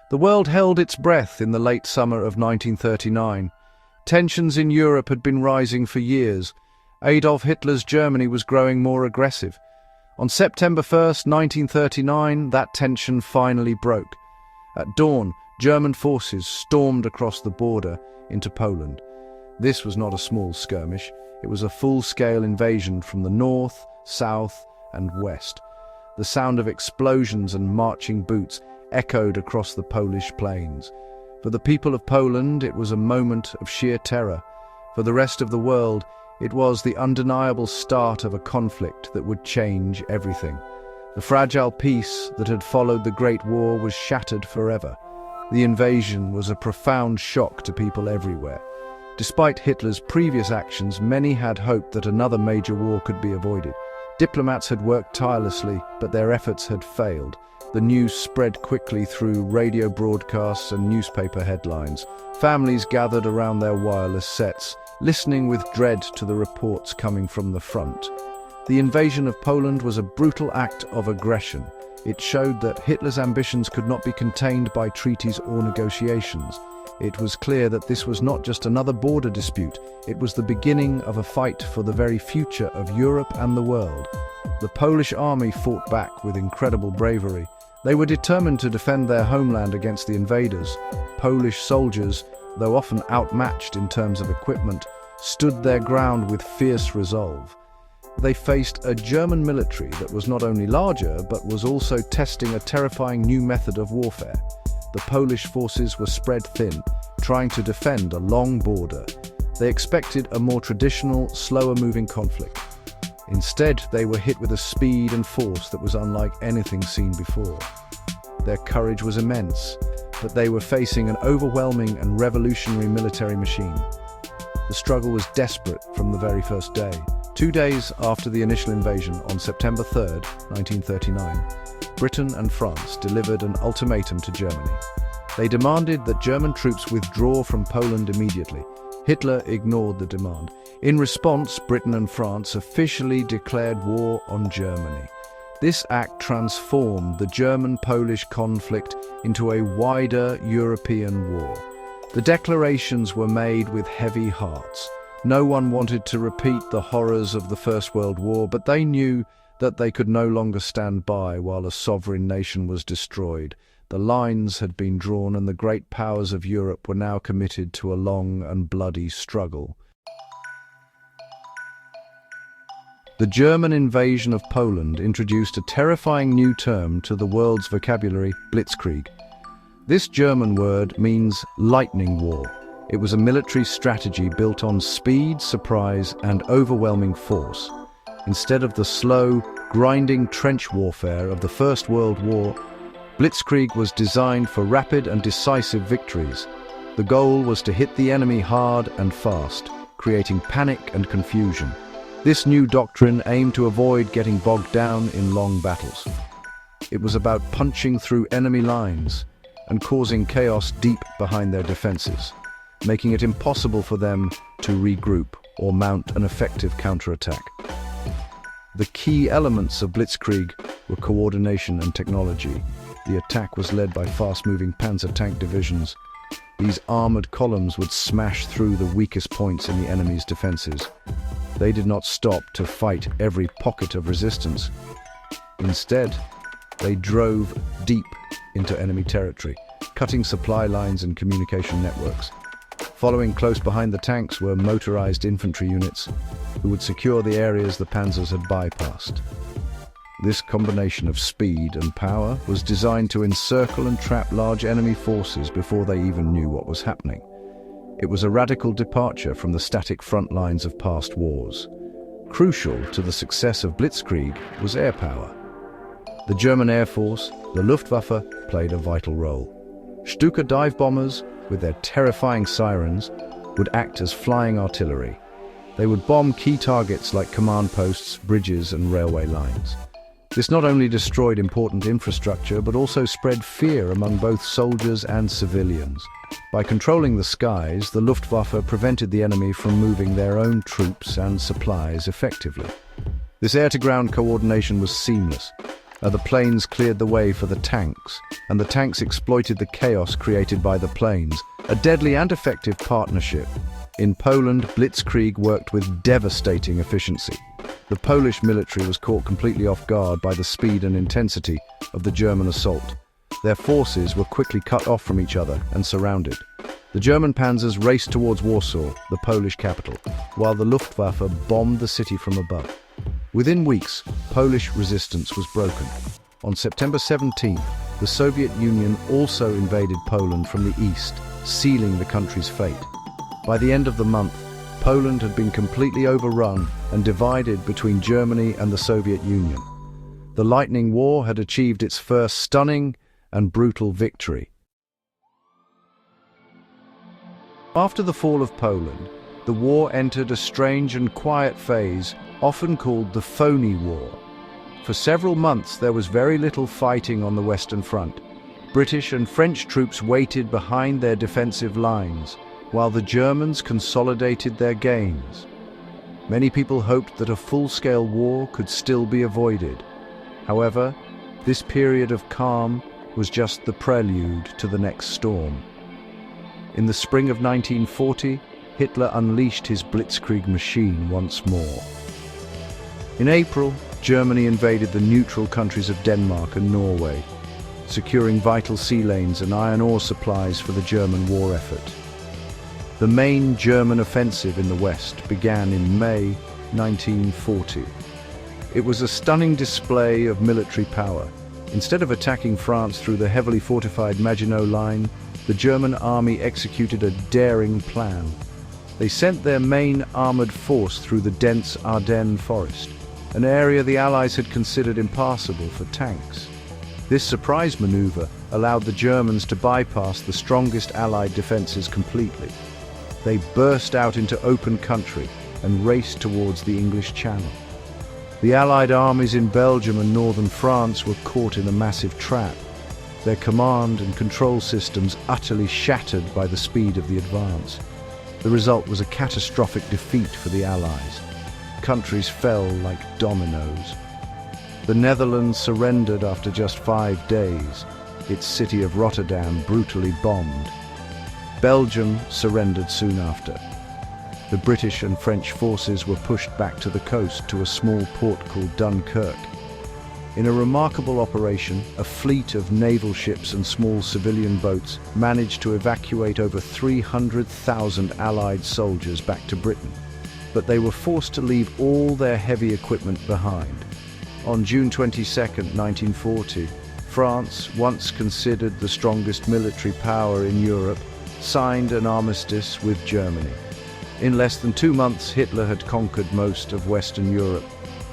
The world held its breath in the late summer of 1939. Tensions in Europe had been rising for years. Adolf Hitler's Germany was growing more aggressive. On September 1st, 1939, that tension finally broke. At dawn, German forces stormed across the border into Poland. This was not a small skirmish. It was a full-scale invasion from the north, south, and west. The sound of explosions and marching boots echoed across the Polish plains. For the people of Poland, it was a moment of sheer terror. For the rest of the world, it was the undeniable start of a conflict that would change everything. The fragile peace that had followed the Great War was shattered forever. The invasion was a profound shock to people everywhere. Despite Hitler's previous actions, many had hoped that another major war could be avoided. Diplomats had worked tirelessly, but their efforts had failed. The news spread quickly through radio broadcasts and newspaper headlines. Families gathered around their wireless sets, listening with dread to the reports coming from the front. The invasion of Poland was a brutal act of aggression. It showed that Hitler's ambitions could not be contained by treaties or negotiations. It was clear that this was not just another border dispute, it was the beginning of a fight for the very future of Europe and the world. The Polish army fought back with incredible bravery. They were determined to defend their homeland against the invaders. Polish soldiers, though often outmatched in terms of equipment, stood their ground with fierce resolve. They faced a German military that was not only larger, but was also testing a terrifying new method of warfare. The Polish forces were spread thin, trying to defend a long border. They expected a more traditional, slower-moving conflict. Instead, they were hit with a speed and force that was unlike anything seen before. Their courage was immense, but they were facing an overwhelming and revolutionary military machine. The struggle was desperate from the very first day. 2 days after the initial invasion, on September 3rd, 1939, Britain and France delivered an ultimatum to Germany. They demanded that German troops withdraw from Poland immediately. Hitler ignored the demand. In response, Britain and France officially declared war on Germany. This act transformed the German-Polish conflict into a wider European war. The declarations were made with heavy hearts. No one wanted to repeat the horrors of the First World War, but they knew that they could no longer stand by while a sovereign nation was destroyed. The lines had been drawn, and the great powers of Europe were now committed to a long and bloody struggle. The German invasion of Poland introduced a terrifying new term to the world's vocabulary: Blitzkrieg. This German word means lightning war. It was a military strategy built on speed, surprise, and overwhelming force. Instead of the slow, grinding trench warfare of the First World War, Blitzkrieg was designed for rapid and decisive victories. The goal was to hit the enemy hard and fast, creating panic and confusion. This new doctrine aimed to avoid getting bogged down in long battles. It was about punching through enemy lines and causing chaos deep behind their defenses, making it impossible for them to regroup or mount an effective counterattack. The key elements of Blitzkrieg were coordination and technology. The attack was led by fast-moving panzer tank divisions. These armored columns would smash through the weakest points in the enemy's defenses. They did not stop to fight every pocket of resistance. Instead, they drove deep into enemy territory, cutting supply lines and communication networks. Following close behind the tanks were motorized infantry units who would secure the areas the panzers had bypassed. This combination of speed and power was designed to encircle and trap large enemy forces before they even knew what was happening. It was a radical departure from the static front lines of past wars. Crucial to the success of Blitzkrieg was air power. The German Air Force, the Luftwaffe, played a vital role. Stuka dive bombers, with their terrifying sirens, would act as flying artillery. They would bomb key targets like command posts, bridges, and railway lines. This not only destroyed important infrastructure, but also spread fear among both soldiers and civilians. By controlling the skies, the Luftwaffe prevented the enemy from moving their own troops and supplies effectively. This air-to-ground coordination was seamless. The planes cleared the way for the tanks, and the tanks exploited the chaos created by the planes, a deadly and effective partnership. In Poland, Blitzkrieg worked with devastating efficiency. The Polish military was caught completely off guard by the speed and intensity of the German assault. Their forces were quickly cut off from each other and surrounded. The German panzers raced towards Warsaw, the Polish capital, while the Luftwaffe bombed the city from above. Within weeks, Polish resistance was broken. On September 17th, the Soviet Union also invaded Poland from the east, sealing the country's fate. By the end of the month, Poland had been completely overrun and divided between Germany and the Soviet Union. The Lightning War had achieved its first stunning and brutal victory. After the fall of Poland, the war entered a strange and quiet phase, often called the Phony War. For several months there was very little fighting on the Western Front. British and French troops waited behind their defensive lines, while the Germans consolidated their gains. Many people hoped that a full-scale war could still be avoided. However, this period of calm was just the prelude to the next storm. In the spring of 1940, Hitler unleashed his Blitzkrieg machine once more. In April, Germany invaded the neutral countries of Denmark and Norway, securing vital sea lanes and iron ore supplies for the German war effort. The main German offensive in the West began in May 1940. It was a stunning display of military power. Instead of attacking France through the heavily fortified Maginot Line, the German army executed a daring plan. They sent their main armored force through the dense Ardennes forest, an area the Allies had considered impassable for tanks. This surprise maneuver allowed the Germans to bypass the strongest Allied defenses completely. They burst out into open country and raced towards the English Channel. The Allied armies in Belgium and northern France were caught in a massive trap, their command and control systems utterly shattered by the speed of the advance. The result was a catastrophic defeat for the Allies. Countries fell like dominoes. The Netherlands surrendered after just 5 days, its city of Rotterdam brutally bombed. Belgium surrendered soon after. The British and French forces were pushed back to the coast to a small port called Dunkirk. In a remarkable operation, a fleet of naval ships and small civilian boats managed to evacuate over 300,000 Allied soldiers back to Britain, but they were forced to leave all their heavy equipment behind. On June 22, 1940, France, once considered the strongest military power in Europe, signed an armistice with Germany. In less than 2 months, Hitler had conquered most of Western Europe.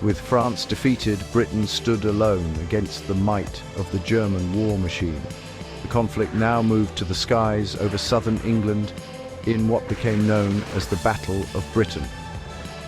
With France defeated, Britain stood alone against the might of the German war machine. The conflict now moved to the skies over southern England in what became known as the Battle of Britain.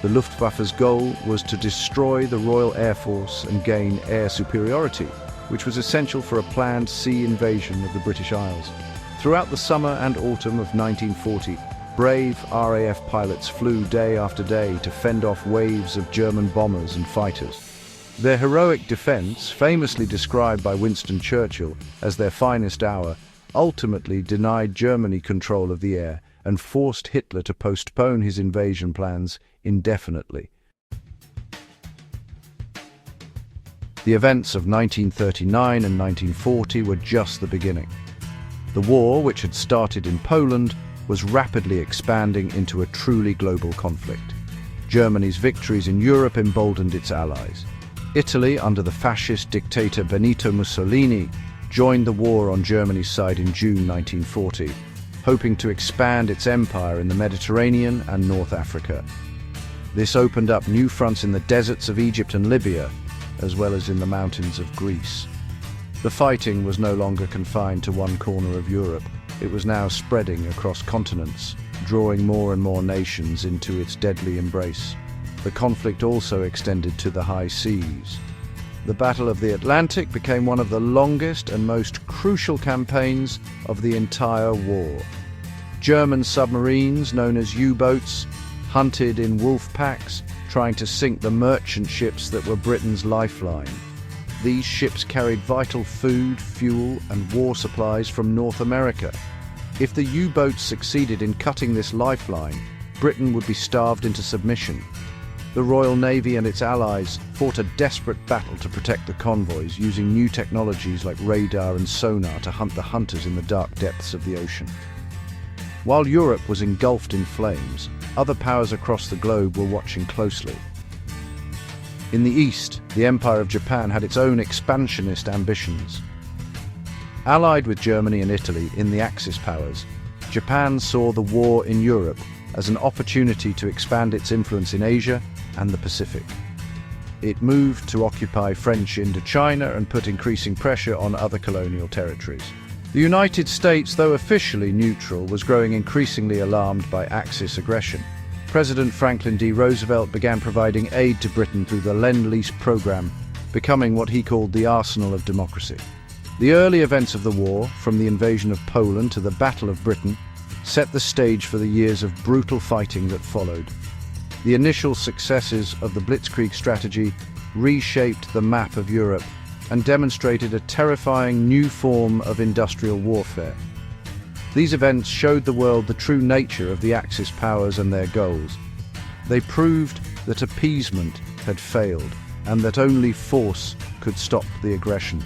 The Luftwaffe's goal was to destroy the Royal Air Force and gain air superiority, which was essential for a planned sea invasion of the British Isles. Throughout the summer and autumn of 1940, brave RAF pilots flew day after day to fend off waves of German bombers and fighters. Their heroic defense, famously described by Winston Churchill as their finest hour, ultimately denied Germany control of the air and forced Hitler to postpone his invasion plans indefinitely. The events of 1939 and 1940 were just the beginning. The war, which had started in Poland, was rapidly expanding into a truly global conflict. Germany's victories in Europe emboldened its allies. Italy, under the fascist dictator Benito Mussolini, joined the war on Germany's side in June 1940, hoping to expand its empire in the Mediterranean and North Africa. This opened up new fronts in the deserts of Egypt and Libya, as well as in the mountains of Greece. The fighting was no longer confined to one corner of Europe. It was now spreading across continents, drawing more and more nations into its deadly embrace. The conflict also extended to the high seas. The Battle of the Atlantic became one of the longest and most crucial campaigns of the entire war. German submarines, known as U-boats, hunted in wolf packs, trying to sink the merchant ships that were Britain's lifeline. These ships carried vital food, fuel, and war supplies from North America. If the U-boats succeeded in cutting this lifeline, Britain would be starved into submission. The Royal Navy and its allies fought a desperate battle to protect the convoys, using new technologies like radar and sonar to hunt the hunters in the dark depths of the ocean. While Europe was engulfed in flames, other powers across the globe were watching closely. In the east, the Empire of Japan had its own expansionist ambitions. Allied with Germany and Italy in the Axis powers, Japan saw the war in Europe as an opportunity to expand its influence in Asia and the Pacific. It moved to occupy French Indochina and put increasing pressure on other colonial territories. The United States, though officially neutral, was growing increasingly alarmed by Axis aggression. President Franklin D. Roosevelt began providing aid to Britain through the Lend-Lease program, becoming what he called the arsenal of democracy. The early events of the war, from the invasion of Poland to the Battle of Britain, set the stage for the years of brutal fighting that followed. The initial successes of the Blitzkrieg strategy reshaped the map of Europe and demonstrated a terrifying new form of industrial warfare. These events showed the world the true nature of the Axis powers and their goals. They proved that appeasement had failed and that only force could stop the aggression.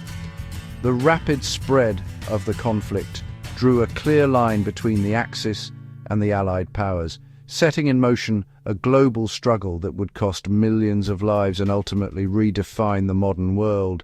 The rapid spread of the conflict drew a clear line between the Axis and the Allied powers, setting in motion a global struggle that would cost millions of lives and ultimately redefine the modern world.